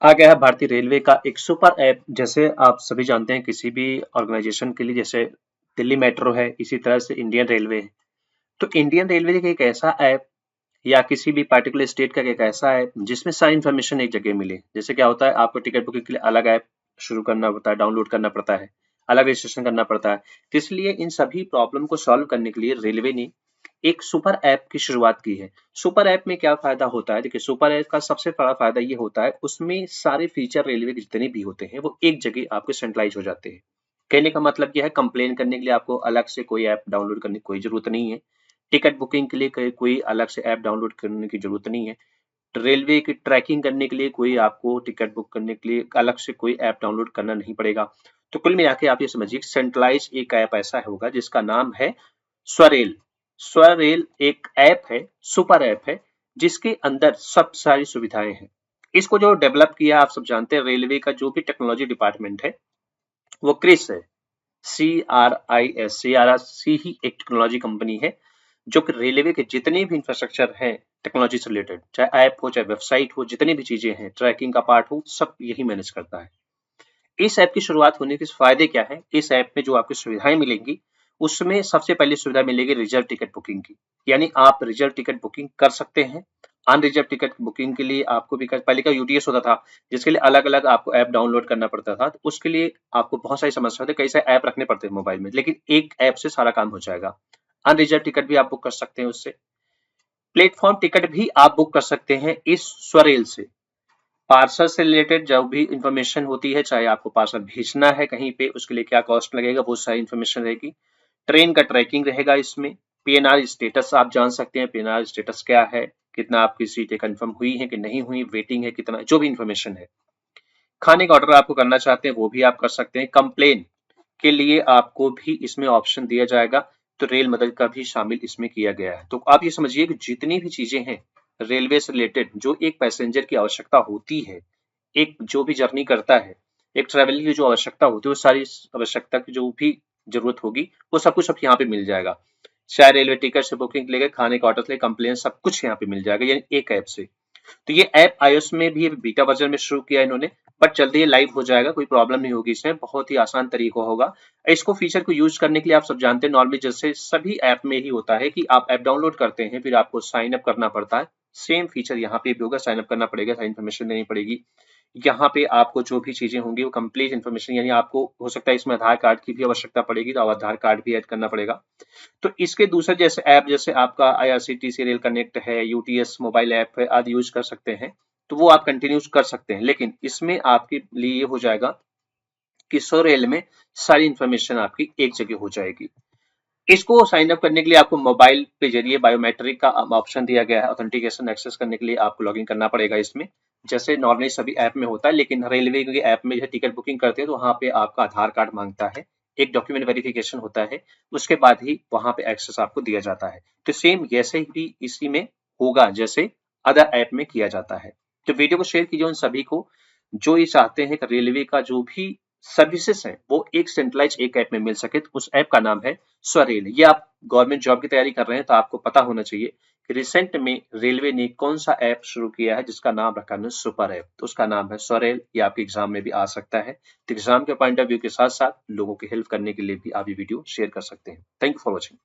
आ गया है भारतीय रेलवे का एक सुपर ऐप। जैसे आप सभी जानते हैं किसी भी ऑर्गेनाइजेशन के लिए, जैसे दिल्ली मेट्रो है, इसी तरह से इंडियन रेलवे है। तो इंडियन रेलवे का एक ऐसा ऐप या किसी भी पार्टिकुलर स्टेट का एक ऐसा ऐप जिसमें सारी इन्फॉर्मेशन एक जगह मिले। जैसे क्या होता है, आपको टिकट बुकिंग के लिए अलग ऐप शुरू करना पड़ता है, डाउनलोड करना पड़ता है, अलग रजिस्ट्रेशन करना पड़ता है। तो इसलिए इन सभी प्रॉब्लम को सॉल्व करने के लिए रेलवे ने एक सुपर ऐप की शुरुआत की है। सुपर ऐप में क्या फायदा होता है? देखिए, सुपर ऐप का सबसे बड़ा फायदा ये होता है, उसमें सारे फीचर रेलवे के जितने भी होते हैं वो एक जगह आपके सेंट्रलाइज हो जाते हैं। कहने का मतलब यह है, कंप्लेन करने के लिए आपको अलग से कोई ऐप डाउनलोड करने की कोई जरूरत नहीं है। टिकट बुकिंग के लिए कोई अलग से ऐप डाउनलोड करने की जरूरत नहीं है। रेलवे की ट्रैकिंग करने के लिए कोई आपको टिकट बुक करने के लिए अलग से कोई ऐप डाउनलोड करना नहीं पड़ेगा। तो कुल मिला के आप ये समझिए, सेंट्रलाइज एक ऐप ऐसा होगा जिसका नाम है स्वरेल। स्वरेल एक ऐप है, सुपर ऐप है, जिसके अंदर सब सारी सुविधाएं हैं। इसको जो डेवलप किया, आप सब जानते हैं, रेलवे का जो भी टेक्नोलॉजी डिपार्टमेंट है वो क्रिस है। CRIS ही एक टेक्नोलॉजी कंपनी है जो कि रेलवे के जितने भी इंफ्रास्ट्रक्चर हैं टेक्नोलॉजी से रिलेटेड, चाहे ऐप हो चाहे वेबसाइट हो, जितनी भी चीजें हैं, ट्रैकिंग का पार्ट हो, सब यही मैनेज करता है। इस ऐप की शुरुआत होने के फायदे क्या है? इस ऐप में जो आपको सुविधाएं मिलेंगी, उसमें सबसे पहली सुविधा मिलेगी रिजर्व टिकट बुकिंग की। यानी आप रिजर्व टिकट बुकिंग कर सकते हैं। अनरिजर्व टिकट बुकिंग के लिए आपको भी पहले का यूटीएस होता था, जिसके लिए अलग अलग आपको ऐप डाउनलोड करना पड़ता था। तो उसके लिए आपको बहुत सारी समस्या होती है, कई सारे ऐप रखने पड़ते हैं मोबाइल में, लेकिन एक ऐप से सारा काम हो जाएगा। अनरिजर्व टिकट भी आप बुक कर सकते हैं उससे। प्लेटफॉर्म टिकट भी आप बुक कर सकते हैं इस स्वरेल से। पार्सल से रिलेटेड जो भी इंफॉर्मेशन होती है, चाहे आपको पार्सल भेजना है कहीं पे, उसके लिए क्या कॉस्ट लगेगा, वो सारी इंफॉर्मेशन रहेगी। ट्रेन का ट्रैकिंग रहेगा इसमें। पीएनआर स्टेटस आप जान सकते हैं, पीएनआर स्टेटस क्या है, कितना आपकी सीटें कंफर्म हुई है कि नहीं हुई, वेटिंग है कितना, जो भी इंफॉर्मेशन है। खाने का ऑर्डर आपको करना चाहते हैं वो भी आप कर सकते हैं। कंप्लेन के लिए आपको भी इसमें ऑप्शन दिया जाएगा। तो रेल मदद का भी शामिल इसमें किया गया है। तो आप ये समझिए कि जितनी भी चीजें हैं रेलवे से रिलेटेड, जो एक पैसेंजर की आवश्यकता होती है, एक जो भी जर्नी करता है, एक ट्रेवल की जो आवश्यकता होती है, वो सारी आवश्यकता की जो भी जरूरत होगी वो सब कुछ अब यहाँ पे मिल जाएगा। चाहे रेलवे टिकट से बुकिंग लेकर खाने का ऑर्डर से कंप्लेन, सब कुछ यहाँ पे मिल जाएगा, यानी एक ऐप से। तो ये ऐप iOS में भी बीटा वर्जन में शुरू किया इन्होंने, बट जल्दी ये लाइव हो जाएगा, कोई प्रॉब्लम नहीं होगी इसमें, बहुत ही आसान तरीका होगा। इसको फीचर को यूज करने के लिए आप सब जानते हैं, नॉर्मली जैसे सभी ऐप में ही होता है कि आप ऐप डाउनलोड करते हैं, फिर आपको साइन अप करना पड़ता है। सेम फीचर यहाँ पे भी होगा, साइन अप करना पड़ेगा, सारी इन्फॉर्मेशन देनी पड़ेगी। यहाँ पे आपको जो भी चीजें होंगी वो कंप्लीट इन्फॉर्मेशन, यानी आपको हो सकता है इसमें आधार कार्ड की भी आवश्यकता पड़ेगी, तो आधार कार्ड भी ऐड करना पड़ेगा। तो इसके दूसरे जैसे ऐप, जैसे आपका IRCTC रेल कनेक्ट है, यूटीएस मोबाइल ऐप है, आदि यूज कर सकते हैं, तो वो आप कंटिन्यू कर सकते हैं। लेकिन इसमें आपके लिए ये हो जाएगा कि सो रेल में सारी इंफॉर्मेशन आपकी एक जगह हो जाएगी। इसको साइन अप करने के लिए आपको मोबाइल के जरिए बायोमेट्रिक का ऑप्शन दिया गया है। ऑथेंटिकेशन एक्सेस करने के लिए आपको लॉगिन करना पड़ेगा इसमें, जैसे नॉर्मली सभी ऐप में होता है। लेकिन रेलवे के ऐप में जैसे टिकट बुकिंग करते हैं तो वहां पे आपका आधार कार्ड मांगता है, एक डॉक्यूमेंट वेरिफिकेशन होता है, उसके बाद ही वहां पे एक्सेस आपको दिया जाता है। तो सेम जैसे ही इसी में होगा जैसे अदर ऐप में किया जाता है। तो वीडियो को शेयर कीजिए उन सभी को जो ये चाहते हैं कि रेलवे का जो भी सर्विसेज है वो एक सेंट्रलाइज एक ऐप में मिल सके। तो उस ऐप का नाम है स्वरेल। ये आप गवर्नमेंट जॉब की तैयारी कर रहे हैं तो आपको पता होना चाहिए कि रिसेंट में रेलवे ने कौन सा ऐप शुरू किया है जिसका नाम रखा है सुपर ऐप, तो उसका नाम है स्वरेल। ये आपके एग्जाम में भी आ सकता है। तो एग्जाम के पॉइंट ऑफ व्यू के साथ साथ लोगों की हेल्प करने के लिए भी आप ये वीडियो शेयर कर सकते हैं। Thank you for watching.